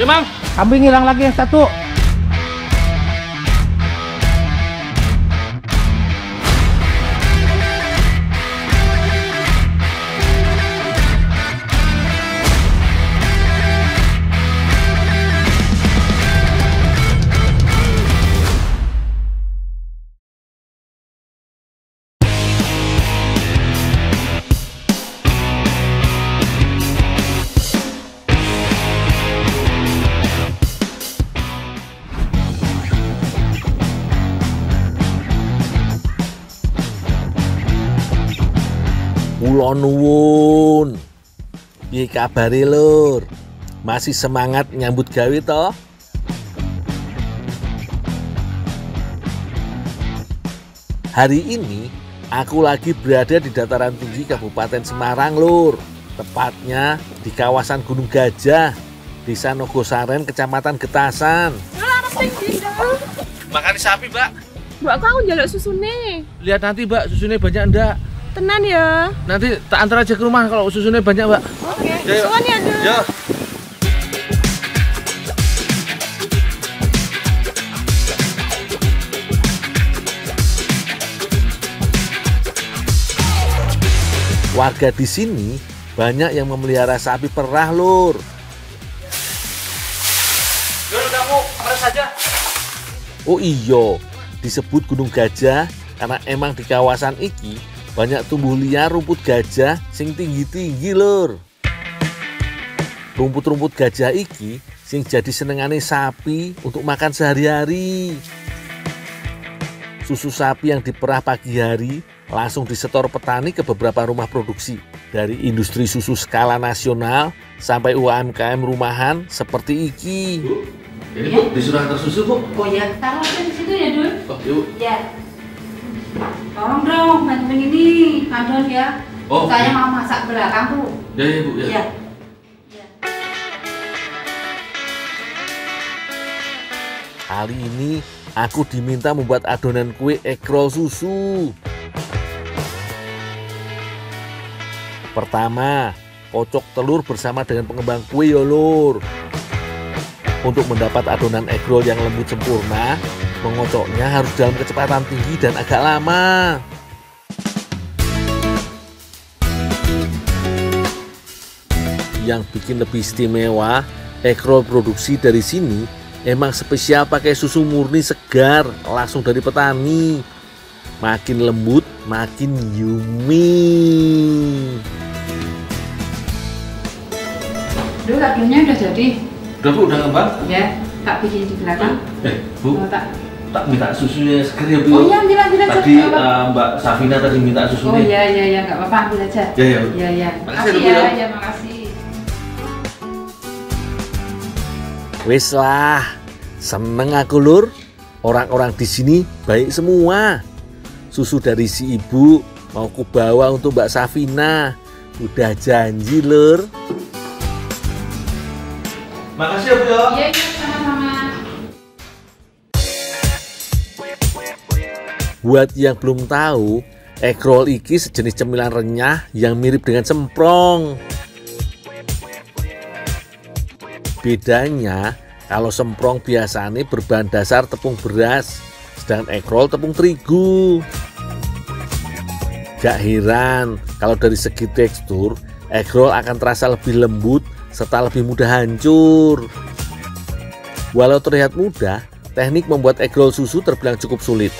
Mang. Kambing hilang lagi yang satu. Kula nuwun. Piye kabare, Lur? Masih semangat nyambut gawe toh? Hari ini aku lagi berada di dataran tinggi Kabupaten Semarang, Lur. Tepatnya di kawasan Gunung Gajah, Desa Nogosaren, Kecamatan Getasan. Makan sapi, Mbak. Mbak kau njaluk susune. Lihat nanti, Mbak, susunya banyak enggak? Tenan ya. Nanti tak antar aja ke rumah kalau susunya banyak, Mbak. Oke. Ya, Suwan ya, Dul. Ya. Warga di sini banyak yang memelihara sapi perah, Lur. Dul, kamu kemana saja? Oh iya, disebut Gunung Gajah karena emang di kawasan iki banyak tumbuh liar rumput gajah sing tinggi-tinggi, Lur. Rumput-rumput gajah iki sing jadi senengane sapi untuk makan sehari-hari. Susu sapi yang diperah pagi hari langsung disetor petani ke beberapa rumah produksi. Dari industri susu skala nasional sampai UMKM rumahan seperti iki. Bu, ini Bu, disuruh antar susu, Bu. Oh ya, taruh aja di situ ya, Dul. Oh, yuk. Ya. Tolong dong, bantuin ini, Adon ya. Oh, saya iya. mau masak belakang tuh. Ya, ya, Bu, ya. Iya. Kali ini aku diminta membuat adonan kue ekrol susu. Pertama, kocok telur bersama dengan pengembang kue ya, Lur. Untuk mendapat adonan ekrol yang lembut sempurna, mengocoknya harus dalam kecepatan tinggi dan agak lama. Yang bikin lebih istimewa, ekrol produksi dari sini emang spesial pakai susu murni segar langsung dari petani. Makin lembut, makin yummy. Dul, kabelnya udah jadi. Udah, Bu, udah ngembang? Ya, tak bikin di belakang. Bu, Mau tak. tak minta susunya segar ya, Bu. Oh iya, ambil aja. Tadi Mbak Safina tadi minta Oh susunya. iya, nggak apa-apa, ambil aja. Ya, ya, Bu. Iya. Makasih, Makasih Bu, ya, ya. ya makasih. Wes lah, seneng aku, Lur. Orang-orang di sini baik semua. Susu dari si ibu mau ku bawa untuk Mbak Safina. Udah janji, Lur. Makasih ya, Bu, ya. Iya, sama-sama. Buat yang belum tahu, ekrol iki sejenis cemilan renyah yang mirip dengan semprong. Bedanya, kalau semprong biasanya berbahan dasar tepung beras, sedangkan ekrol tepung terigu. Gak heran kalau dari segi tekstur, ekrol akan terasa lebih lembut serta lebih mudah hancur. Walau terlihat mudah, teknik membuat ekrol susu terbilang cukup sulit.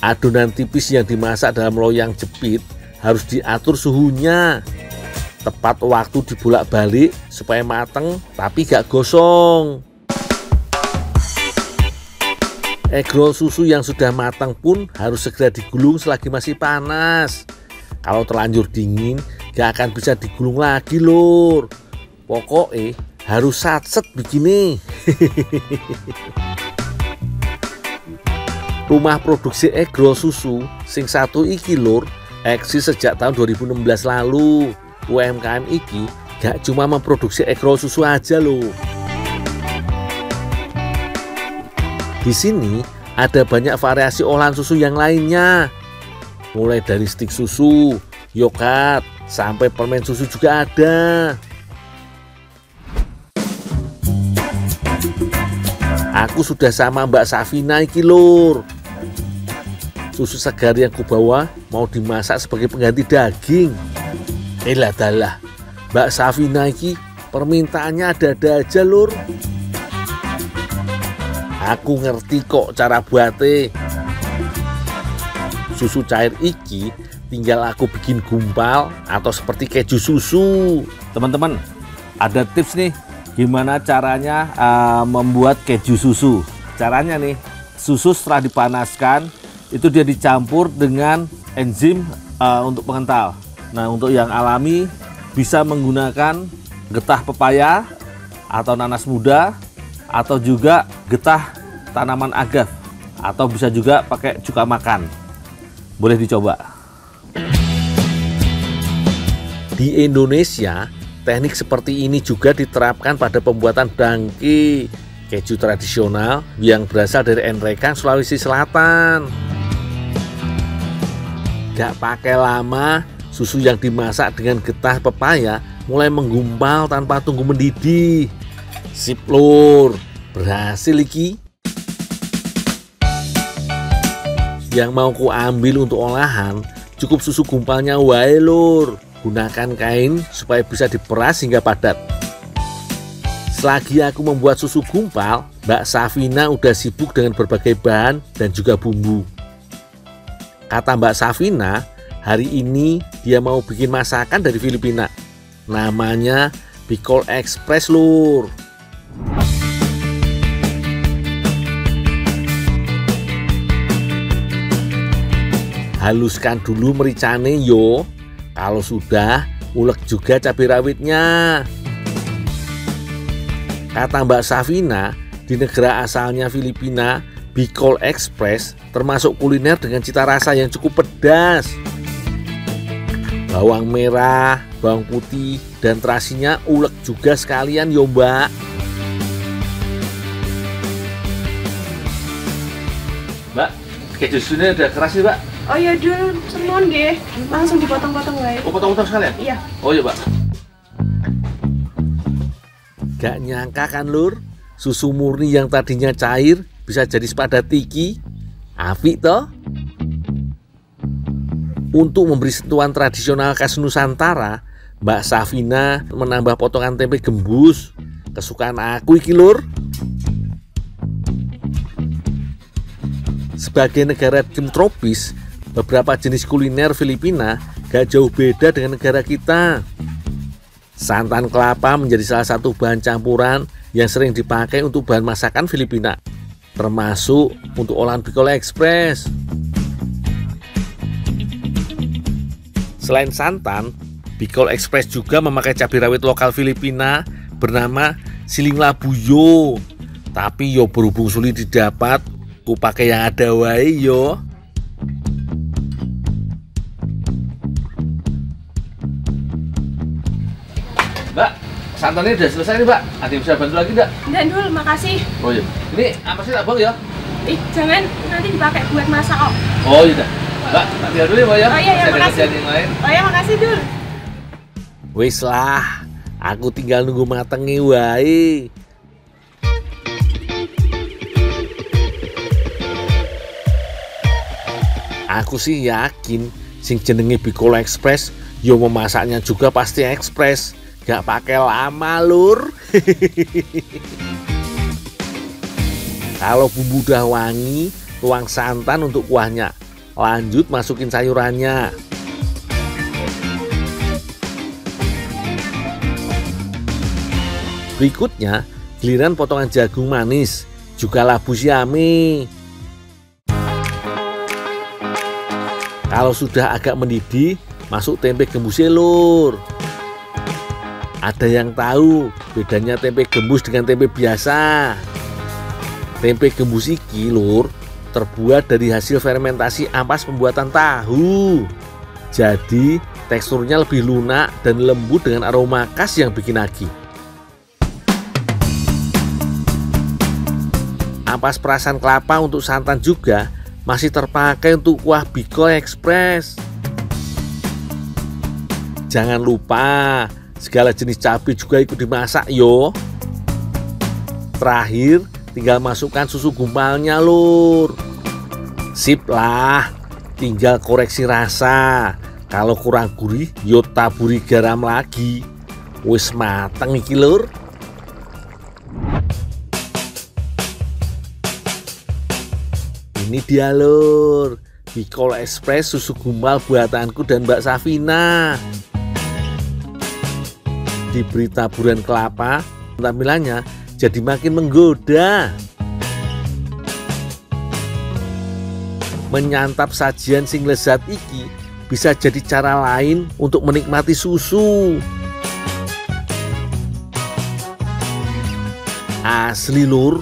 Adonan tipis yang dimasak dalam loyang jepit harus diatur suhunya. Tepat waktu dibolak-balik supaya mateng tapi gak gosong. Ekrol susu yang sudah matang pun harus segera digulung selagi masih panas. Kalau terlanjur dingin, gak akan bisa digulung lagi, Lur. Pokoknya harus satset begini. Rumah produksi ekrol susu sing satu iki, Lur, eksis sejak tahun 2016 lalu. UMKM iki gak cuma memproduksi ekrol susu aja loh. Di sini ada banyak variasi olahan susu yang lainnya. Mulai dari stik susu, yogurt, sampai permen susu juga ada. Aku sudah sama Mbak Safina iki lur. Susu segar yang kubawa mau dimasak sebagai pengganti daging. Dalah, Mbak Safina iki permintaannya ada-ada aja lur. Aku ngerti kok cara buatnya. Susu cair iki tinggal aku bikin gumpal atau seperti keju susu. Teman-teman, ada tips nih gimana caranya membuat keju susu. Caranya nih, susu setelah dipanaskan itu dia dicampur dengan enzim untuk pengental. Nah, untuk yang alami bisa menggunakan getah pepaya atau nanas muda atau juga getah tanaman agave atau bisa juga pakai cuka makan. Boleh dicoba. Di Indonesia, teknik seperti ini juga diterapkan pada pembuatan dangki, keju tradisional yang berasal dari Enrekan, Sulawesi Selatan. Gak pakai lama, susu yang dimasak dengan getah pepaya mulai menggumpal tanpa tunggu mendidih. Sip lur, berhasil iki. Yang mau ku ambil untuk olahan, cukup susu gumpalnya wae lur. Gunakan kain supaya bisa diperas hingga padat. Selagi aku membuat susu gumpal, Mbak Safina udah sibuk dengan berbagai bahan dan juga bumbu. Kata Mbak Safina, hari ini dia mau bikin masakan dari Filipina. Namanya Bicol Express lur. Haluskan dulu mericane yo. Kalau sudah, ulek juga cabai rawitnya. Kata Mbak Safina, di negara asalnya Filipina, Bicol Express termasuk kuliner dengan cita rasa yang cukup pedas. Bawang merah, bawang putih, dan terasinya ulek juga sekalian yo Mbak. Mbak, keju susunya udah keras nih Mbak. Oh iya Dul, semon nggih. Langsung dipotong-potong wae. Oh, potong-potong sekalian? Iya. Oh iya Mbak. Gak nyangka kan lur, susu murni yang tadinya cair bisa jadi sepadat iki. Apik toh? Untuk memberi sentuhan tradisional khas Nusantara, Mbak Safina menambah potongan tempe gembus. Kesukaan aku iki lur. Sebagai negara iklim tropis, beberapa jenis kuliner Filipina gak jauh beda dengan negara kita. Santan kelapa menjadi salah satu bahan campuran yang sering dipakai untuk bahan masakan Filipina, termasuk untuk olahan Bicol Express. Selain santan, Bicol Express juga memakai cabai rawit lokal Filipina bernama siling labuyo. Tapi yo berhubung sulit didapat, ku pakai yang ada wae yo. Mbak, santannya udah selesai nih Mbak. Ada yang bisa bantu lagi enggak? Enggak Dul, makasih. Oh iya. Ini apa sih abang ya? Jangan, nanti dipakai buat masak kok. Oh iya. Mbak, nanti dulu ya Mbak ya. Oh iya, Saya ada makasih. kerjaan yang lain. Oh ya, makasih Dul. Wis lah, aku tinggal nunggu matenge wae. Aku sih yakin sing jenenge Bicol Express yo memasaknya juga pasti ekspres, gak pakai lama lur. Kalau bumbu udah wangi, tuang santan untuk kuahnya. Lanjut masukin sayurannya. Berikutnya, giliran potongan jagung manis, juga labu siami. Kalau sudah agak mendidih, masuk tempe gembus lur. Ada yang tahu bedanya tempe gembus dengan tempe biasa? Tempe gembus iki lur terbuat dari hasil fermentasi ampas pembuatan tahu. Jadi teksturnya lebih lunak dan lembut dengan aroma khas yang bikin nagih. Ampas perasan kelapa untuk santan juga masih terpakai untuk kuah Bicol Express. Jangan lupa segala jenis cabai juga ikut dimasak yo. Terakhir tinggal masukkan susu gumpalnya lur. Sip lah, tinggal koreksi rasa. Kalau kurang gurih, yo taburi garam lagi. Wis mateng iki lur. Ini dia lur, Bicol Express susu gumpal buatanku dan Mbak Safina. Diberi taburan kelapa, tampilannya jadi makin menggoda. Menyantap sajian sing lezat iki bisa jadi cara lain untuk menikmati susu. Asli lur,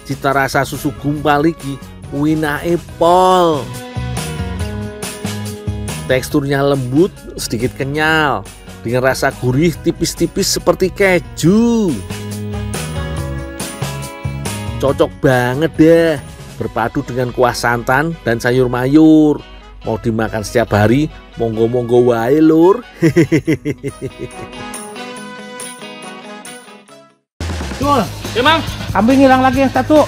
cita rasa susu gumpal iki winake pol. Teksturnya lembut, sedikit kenyal, dengan rasa gurih tipis-tipis seperti keju. Cocok banget deh berpadu dengan kuah santan dan sayur mayur. Mau dimakan setiap hari, monggo-monggo wae lur. Cul, Ya, Mang. kambing hilang lagi yang satu.